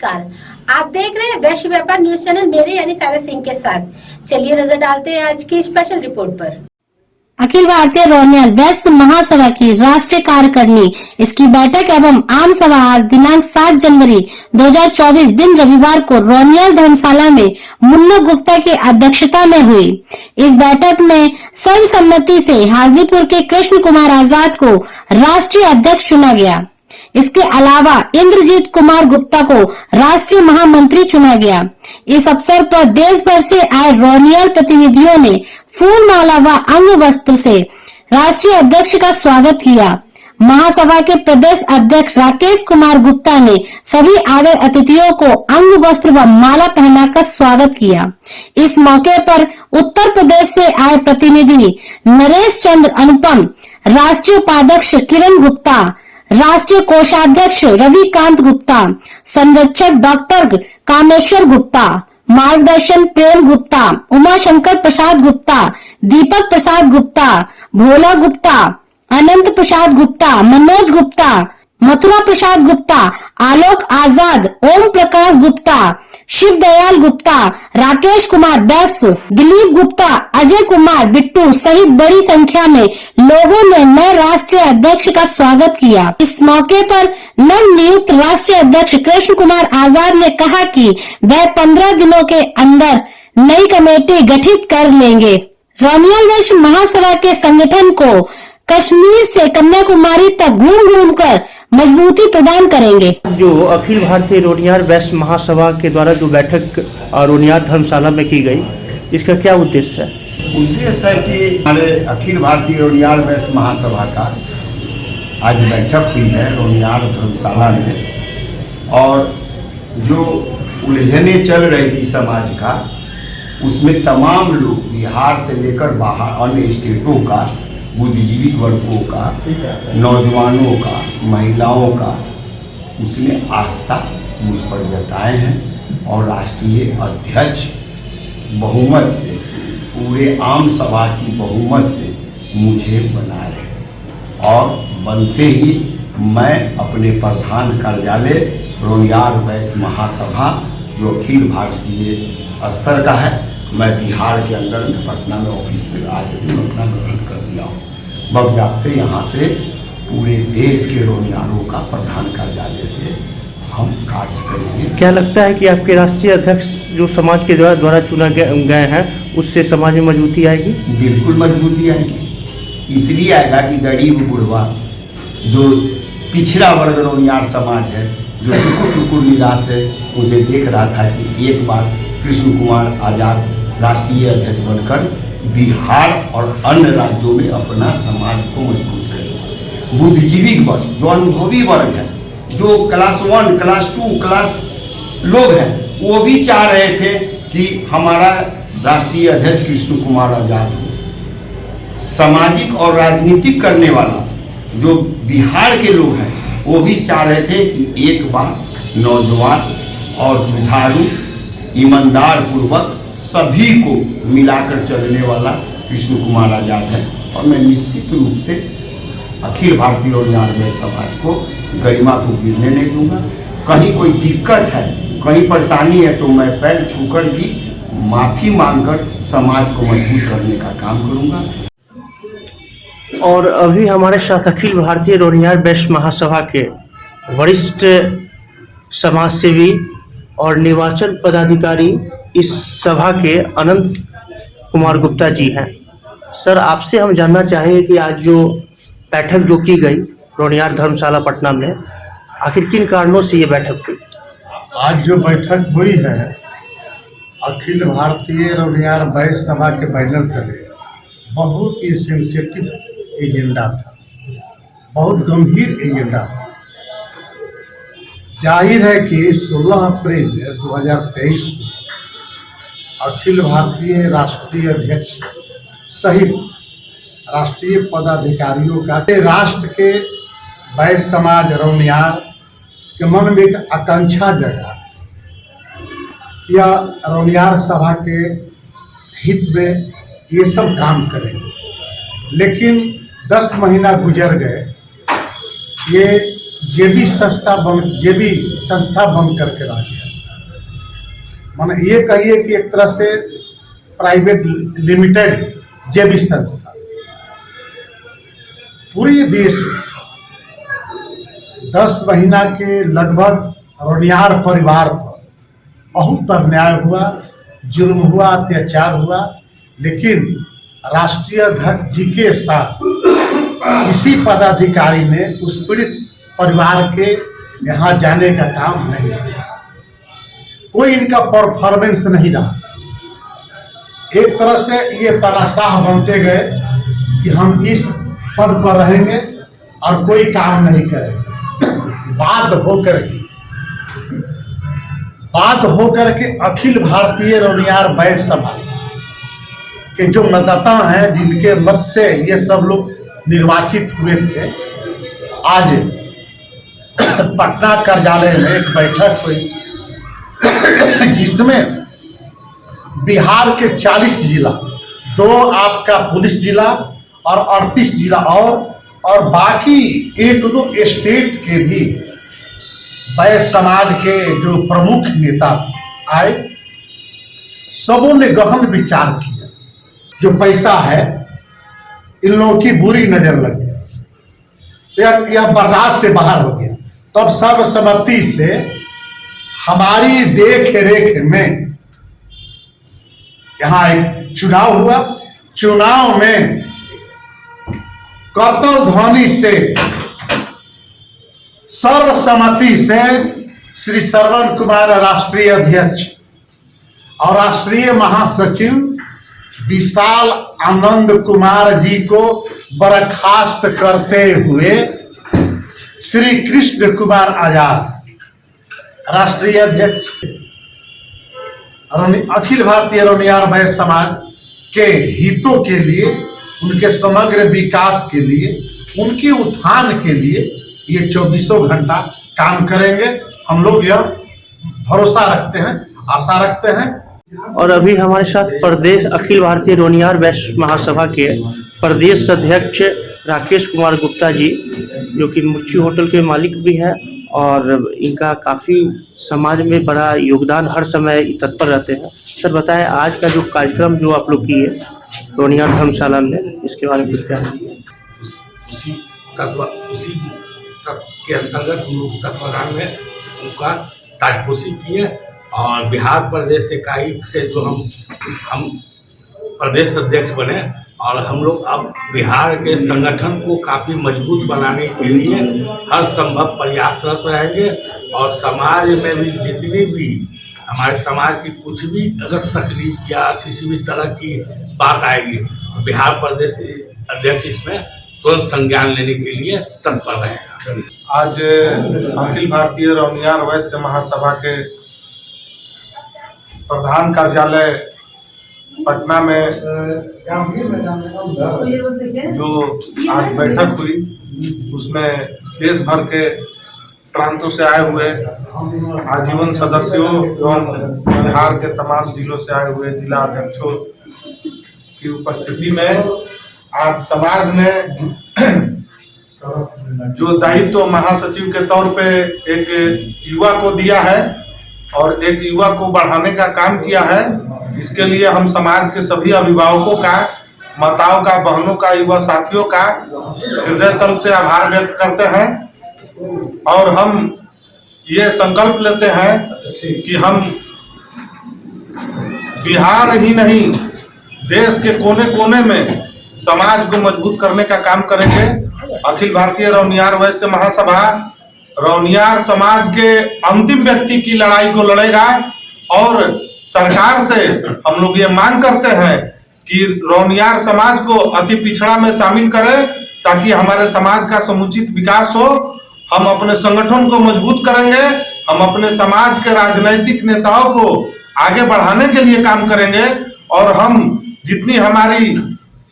नमस्कार, आप देख रहे हैं वैश्य व्यापार न्यूज चैनल मेरे यानी सारा सिंह के साथ। चलिए नजर डालते हैं आज की स्पेशल रिपोर्ट पर। अखिल भारतीय रोनियल वैश्य महासभा की राष्ट्रीय कार्यकारिणी इसकी बैठक एवं आम सभा आज दिनांक 7 जनवरी 2024 दिन रविवार को रोनियल धर्मशाला में मुन्ना गुप्ता की अध्यक्षता में हुई। इस बैठक में सर्वसम्मति से हाजीपुर के कृष्ण कुमार आजाद को राष्ट्रीय अध्यक्ष चुना गया। इसके अलावा इंद्रजीत कुमार गुप्ता को राष्ट्रीय महामंत्री चुना गया। इस अवसर पर देश भर से आए रोनियल प्रतिनिधियों ने फूल माला व अंग वस्त्र से राष्ट्रीय अध्यक्ष का स्वागत किया। महासभा के प्रदेश अध्यक्ष राकेश कुमार गुप्ता ने सभी आदर अतिथियों को अंग वस्त्र व माला पहनाकर स्वागत किया। इस मौके पर उत्तर प्रदेश से आए प्रतिनिधि नरेश चंद्र अनुपम, राष्ट्रीय उपाध्यक्ष किरण गुप्ता, राष्ट्रीय कोषाध्यक्ष रविकांत गुप्ता, संरक्षक डॉक्टर कामेश्वर गुप्ता, मार्गदर्शन प्रेम गुप्ता, उमा शंकर प्रसाद गुप्ता, दीपक प्रसाद गुप्ता, भोला गुप्ता, अनंत प्रसाद गुप्ता, मनोज गुप्ता, मथुरा प्रसाद गुप्ता, आलोक आजाद, ओम प्रकाश गुप्ता, शिव दयाल गुप्ता, राकेश कुमार बैस, दिलीप गुप्ता, अजय कुमार बिट्टू सहित बड़ी संख्या में लोगों ने नए राष्ट्रीय अध्यक्ष का स्वागत किया। इस मौके पर नव नियुक्त राष्ट्रीय अध्यक्ष कृष्ण कुमार आजाद ने कहा कि वह 15 दिनों के अंदर नई कमेटी गठित कर लेंगे। रोनियल वैश्य महासभा के संगठन को कश्मीर से कन्याकुमारी तक घूम कर मजबूती प्रदान करेंगे। जो अखिल भारतीय रोनियार वैश्य महासभा के द्वारा जो बैठक रोनियार धर्मशाला में की गई, इसका क्या उद्देश्य है? उद्देश्य है कि हमारे अखिल भारतीय रोनियार वैश्य महासभा का आज बैठक हुई है रोनियार धर्मशाला में, और जो उलझने चल रही थी समाज का, उसमें तमाम लोग बिहार से लेकर बाहर अन्य स्टेटों का, बुद्धिजीवी वर्गों का, नौजवानों का, महिलाओं का, उसने आस्था मुझ पर जताए हैं और राष्ट्रीय अध्यक्ष बहुमत से, पूरे आम सभा की बहुमत से मुझे बनाए, और बनते ही मैं अपने प्रधान कार्यालय रोनियार वैश्य महासभा जो अखिल भारतीय स्तर का है, मैं बिहार के अंदर में पटना में ऑफिस में आज अपना ग्रहण कर दिया हूँ। बजाते यहाँ से पूरे देश के रोनियारों का प्रधान कार्यालय से हम कार्य करेंगे। क्या लगता है कि आपके राष्ट्रीय अध्यक्ष जो समाज के द्वारा चुना गए हैं, उससे समाज में मजबूती आएगी? बिल्कुल मजबूती आएगी। इसलिए आएगा कि गरीब बुढ़वा, जो पिछड़ा वर्ग रोनियार समाज है, जो टुकुर टुकुर निराश है, मुझे देख रहा था कि एक बार कृष्ण कुमार आजाद राष्ट्रीय अध्यक्ष बनकर बिहार और अन्य राज्यों में अपना समाज को मजबूत करें। बुद्धिजीवी वर्ग, जो अनुभवी वर्ग है, जो क्लास 1, क्लास 2, क्लास लोग हैं, वो भी चाह रहे थे कि हमारा राष्ट्रीय अध्यक्ष कृष्ण कुमार आजाद हो। सामाजिक और राजनीतिक करने वाला जो बिहार के लोग हैं, वो भी चाह रहे थे कि एक बार नौजवान और जुझारू, ईमानदार पूर्वक सभी को मिलाकर चलने वाला कृष्ण कुमार आजाद है। और मैं निश्चित रूप से अखिल भारतीय रोनियार वैश्य समाज को गरिमा को गिरने नहीं दूंगा। कहीं कोई दिक्कत है, कहीं परेशानी है, तो मैं पैर छूकर भी माफ़ी मांगकर समाज को मजबूत करने का काम करूंगा। और अभी हमारे साथ अखिल भारतीय रोनियार वैश्य महासभा के वरिष्ठ समाजसेवी और निर्वाचन पदाधिकारी इस सभा के अनंत कुमार गुप्ता जी हैं। सर, आपसे हम जानना चाहेंगे कि आज जो बैठक जो की गई रोनियार धर्मशाला पटना में, आखिर किन कारणों से ये बैठक हुई? आज जो बैठक हुई है, अखिल भारतीय रोनियार वैश्य सभा के बैनर तले बहुत ही सेंसिटिव एजेंडा था, बहुत गंभीर एजेंडा था। जाहिर है कि 16 अप्रैल 2023 को अखिल भारतीय राष्ट्रीय अध्यक्ष सहित राष्ट्रीय पदाधिकारियों का राष्ट्र के वैश्य समाज रोनियार के मन में एक आकांक्षा जगा कि रोनियार सभा के हित में ये सब काम करेंगे। लेकिन 10 महीना गुजर गए, ये जेबी संस्था बंद करके रह गया। माने ये कहिए कि एक तरह से प्राइवेट लिमिटेड जेबी संस्था पूरे देश में 10 महीना के लगभग रोनियार परिवार पर बहुत अन्याय हुआ, जुल्म हुआ, अत्याचार हुआ, लेकिन राष्ट्रीय अध्यक्ष जी के साथ किसी पदाधिकारी ने उस पीड़ित परिवार के यहाँ जाने का काम नहीं किया। कोई इनका परफॉर्मेंस नहीं रहा। एक तरह से ये तानाशाह बनते गए कि हम इस पद पर रहेंगे और कोई काम नहीं करेंगे। बात होकर के अखिल भारतीय रोनियार वैश्य सभा के जो मतदाता हैं, जिनके मत से ये सब लोग निर्वाचित हुए थे, आज पटना कार्यालय में एक बैठक हुई जिसमें बिहार के 40 जिला, 2 आपका पुलिस जिला और 38 जिला और बाकी 1-2 स्टेट के भी वैश्य समाज के जो प्रमुख नेता आए, सबों ने गहन विचार किया। जो पैसा है इन लोगों की बुरी नजर लग गया, तो यह बर्दाश्त से बाहर हो गया। तब सर्वसम्मति से हमारी देख रेख में यहाँ एक चुनाव हुआ। चुनाव में करतल ध्वनि से सर्वसम्मति से श्री श्रवण कुमार राष्ट्रीय अध्यक्ष और राष्ट्रीय महासचिव विशाल आनंद कुमार जी को बर्खास्त करते हुए श्री कृष्ण कुमार आजाद राष्ट्रीय अध्यक्ष अखिल भारतीय रोनियार वैश्य समाज के हितों के लिए, उनके समग्र विकास के लिए, उनके उत्थान के लिए ये 24 घंटा काम करेंगे। हम लोग यह भरोसा रखते हैं, आशा रखते हैं। और अभी हमारे साथ प्रदेश अखिल भारतीय रोनियार वैश्य महासभा के प्रदेश अध्यक्ष राकेश कुमार गुप्ता जी, जो कि मुर्ची होटल के मालिक भी हैं और इनका काफ़ी समाज में बड़ा योगदान हर समय तत्पर रहते हैं। सर बताएं, आज का जो कार्यक्रम जो आप लोग किए रोनियार धर्मशाला में, इसके बारे में कुछ कहना है? उसी तत्व के अंतर्गत हम लोग तत्वाधान में उनका ताजपोशी किए और बिहार प्रदेश इकाई से जो हम प्रदेश अध्यक्ष बने और हम लोग अब बिहार के संगठन को काफ़ी मजबूत बनाने के लिए हर संभव प्रयासरत रहेंगे और समाज में भी जितनी भी हमारे समाज की कुछ भी अगर तकलीफ या किसी भी तरह की बात आएगी तो बिहार प्रदेश अध्यक्ष इसमें तुरंत संज्ञान लेने के लिए तत्पर रहेगा। आज अखिल भारतीय रोनियार वैश्य महासभा के प्रधान कार्यालय पटना में जो आज बैठक हुई, उसमें देश भर के प्रांतों से आए हुए आजीवन सदस्यों एवं बिहार के तमाम जिलों से आए हुए जिला अध्यक्षों की उपस्थिति में आज समाज ने जो दायित्व महासचिव के तौर पे एक युवा को दिया है और एक युवा को बढ़ाने का काम किया है, इसके लिए हम समाज के सभी अभिभावकों का, माताओं का, बहनों का, युवा साथियों का हृदय तल से आभार व्यक्त करते हैं और हम ये संकल्प लेते हैं कि हम बिहार ही नहीं देश के कोने कोने में समाज को मजबूत करने का काम करेंगे। अखिल भारतीय रोनियार वैश्य महासभा रोनियार समाज के अंतिम व्यक्ति की लड़ाई को लड़ेगा और सरकार से हम लोग ये मांग करते हैं कि रोनियार समाज को अति पिछड़ा में शामिल करें ताकि हमारे समाज का समुचित विकास हो। हम अपने संगठन को मजबूत करेंगे, हम अपने समाज के राजनीतिक नेताओं को आगे बढ़ाने के लिए काम करेंगे और हम जितनी हमारी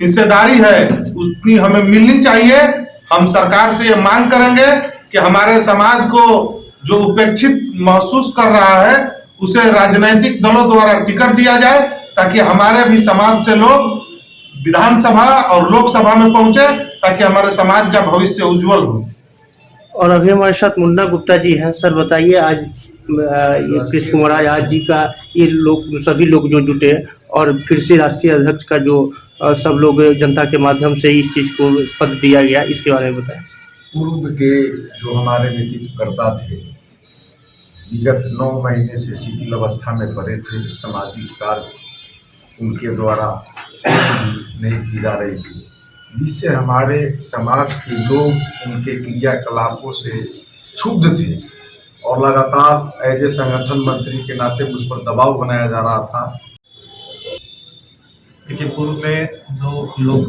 हिस्सेदारी है उतनी हमें मिलनी चाहिए। हम सरकार से ये मांग करेंगे कि हमारे समाज को जो उपेक्षित महसूस कर रहा है उसे राजनीतिक दलों द्वारा टिकट दिया जाए ताकि हमारे भी समाज से लोग विधानसभा और लोकसभा में पहुंचे ताकि हमारे समाज का भविष्य उज्जवल हो। और अभी हमारे साथ मुन्ना गुप्ता जी हैं। सर बताइए, आज ये कृष्ण कुमार आजाद जी का ये लोग सभी लोग जो जुटे और फिर से राष्ट्रीय अध्यक्ष का जो सब लोग जनता के माध्यम से इस चीज़ को पद दिया गया, इसके बारे में बताएं। पूर्व के जो हमारे नेतृत्वकर्ता थे, विगत 9 महीने से शिथिल अवस्था में पड़े थे, सामाजिक कार्य उनके द्वारा नहीं की जा रही थी, जिससे हमारे समाज के लोग उनके क्रियाकलापों से क्षुब्ध थे और लगातार एज ए संगठन मंत्री के नाते मुझ पर दबाव बनाया जा रहा था। देखिए, पूर्व में जो लोग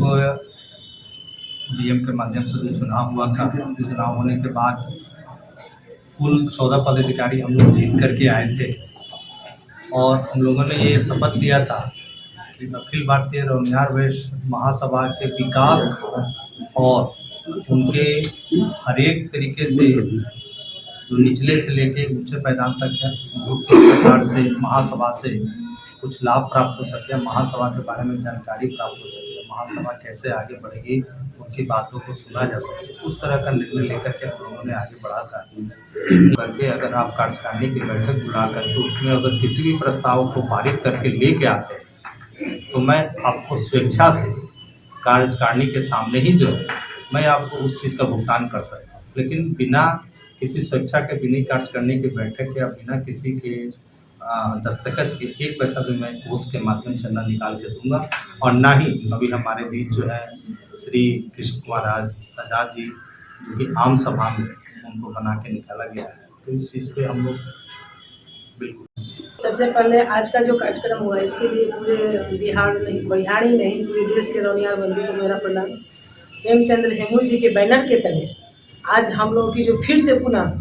डीएम के माध्यम से जो चुनाव हुआ था, चुनाव होने के बाद कुल 14 पदाधिकारी हम लोग जीत करके आए थे और हम लोगों ने ये शपथ लिया था कि अखिल भारतीय रौनियार वैश्य महासभा के विकास और उनके हर एक तरीके से जो निचले से लेके ऊंचे पैदान तक है, किस प्रकार से महासभा से कुछ लाभ प्राप्त हो सके, महासभा के बारे में जानकारी प्राप्त हो सके, महासभा कैसे आगे बढ़ेगी, उनकी बातों को सुना जा सके, उस तरह का निर्णय लेकर के हम लोगों ने आगे बढ़ा था। करके अगर आप कार्यकारिणी की बैठक बुला करके उसमें अगर किसी भी प्रस्ताव को पारित करके लेके आते हैं तो मैं आपको स्वेच्छा से कार्यकारिणी के सामने ही जो है मैं आपको उस चीज़ का भुगतान कर सकता हूँ, लेकिन बिना किसी स्वेच्छा के, बिना कार्यकारिणी की बैठक या बिना किसी के दस्तखत के 1 पैसा भी मैं कोष के माध्यम से न निकाल के दूंगा। और ना ही अभी हमारे बीच जो है श्री कृष्ण कुमार आजाद जी, जो कि आम सभा में उनको बना के निकाला गया है, तो इस चीज़ पे हम लोग बिल्कुल। सबसे पहले आज का जो कार्यक्रम हुआ, इसके लिए पूरे बिहार ही नहीं पूरे देश के रौनियार बंधु को मेरा प्रणाम। हेमचंद्र हेमूर जी के बैनर के तले आज हम लोगों की जो फिर से पुनः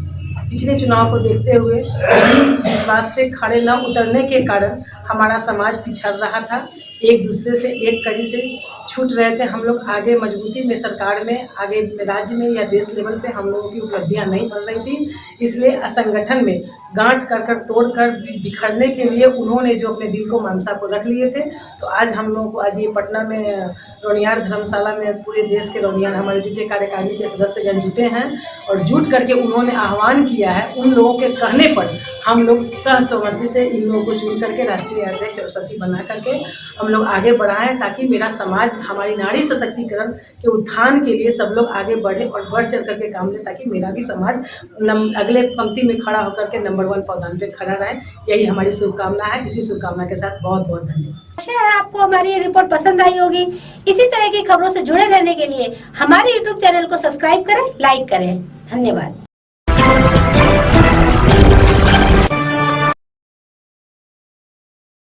पिछले चुनाव को देखते हुए विश्वास पे खड़े न उतरने के कारण हमारा समाज पिछड़ रहा था, एक दूसरे से एक कड़ी से छूट रहे थे। हम लोग आगे मजबूती में सरकार में, आगे राज्य में या देश लेवल पे हम लोगों की उपलब्धियां नहीं बढ़ रही थी, इसलिए असंगठन में गांठ कर तोड़ कर बिखरने के लिए उन्होंने जो अपने दिल को मानसा को रख लिए थे। तो आज हम लोगों को आज ये पटना में रौनियार धर्मशाला में पूरे देश के रौनियार हमारे जुटे कार्यकारिणी के सदस्यगण जुटे हैं और जुट करके उन्होंने आह्वान किया है। उन लोगों के कहने पर हम लोग सहसहमति से इन लोगों को चुन करके राष्ट्रीय अध्यक्ष और सचिव बना करके हम लोग आगे बढ़ाएं, ताकि मेरा समाज, हमारी नारी सशक्तिकरण के उत्थान के लिए सब लोग आगे बढ़े और बढ़ चढ़ करके काम लें, ताकि मेरा भी समाज अगले पंक्ति में खड़ा होकर के नंबर 1 पौधान पे खड़ा रहे। यही हमारी शुभकामना है। इसी शुभकामना के साथ बहुत बहुत धन्यवाद। आशा है आपको हमारी ये रिपोर्ट पसंद आई होगी। इसी तरह की खबरों से जुड़े रहने के लिए हमारे YouTube चैनल को सब्सक्राइब करें, लाइक करें। धन्यवाद।